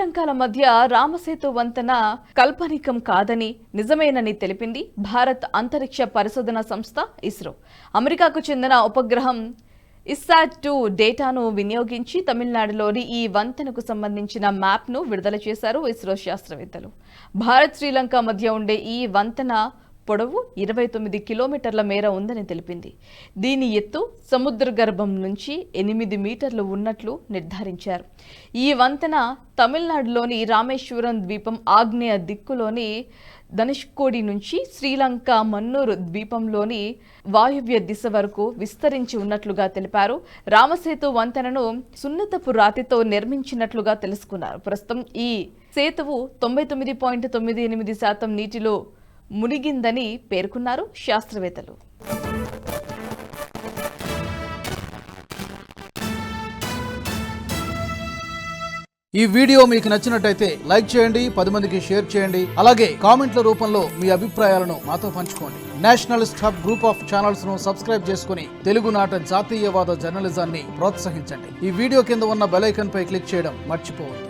శ్రీలంకల మధ్య రామసేతు వంతెన కల్పనికం కాదని నిజమేనని తెలిపింది భారత్ అంతరిక్ష పరిశోధన సంస్థ ఇస్రో. అమెరికాకు చెందిన ఉపగ్రహం ఇస్సాట్-2 డేటాను వినియోగించి తమిళనాడులోని ఈ వంతెనకు సంబంధించిన మ్యాప్ను విడుదల చేశారు ఇస్రో శాస్త్రవేత్తలు. భారత్ శ్రీలంక మధ్య ఉండే ఈ వంతెన పొడవు 29 కిలోమీటర్ల మేర ఉందని తెలిపింది. దీని ఎత్తు సముద్ర గర్భం నుంచి 8 మీటర్లు ఉన్నట్లు నిర్ధారించారు. ఈ వంతెన తమిళనాడులోని రామేశ్వరం ద్వీపం ఆగ్నేయ దిక్కులోని ధనుష్కోడి నుంచి శ్రీలంక మన్నూరు ద్వీపంలోని వాయువ్య దిశ వరకు విస్తరించి ఉన్నట్లుగా తెలిపారు. రామసేతు వంతెనను సున్నతపు రాతితో నిర్మించినట్లుగా తెలుసుకున్నారు. ప్రస్తుతం ఈ సేతువు 99.98% నీటిలో మునిగిందని పేర్కొన్నారు శాస్త్రవేత్తలు. ఈ వీడియో మీకు నచ్చినట్టయితే లైక్ చేయండి, 10 మందికి షేర్ చేయండి. అలాగే కామెంట్ల రూపంలో మీ అభిప్రాయాలను మాతో పంచుకోండి. Nationalist hub group of channels ను సబ్స్క్రైబ్ చేసుకుని తెలుగునాట జాతీయవాద జర్నలిజాన్ని ప్రోత్సహించండి. ఈ వీడియో కింద ఉన్న బెల్ ఐకాన్ పై క్లిక్ చేయడం మర్చిపోవద్దు.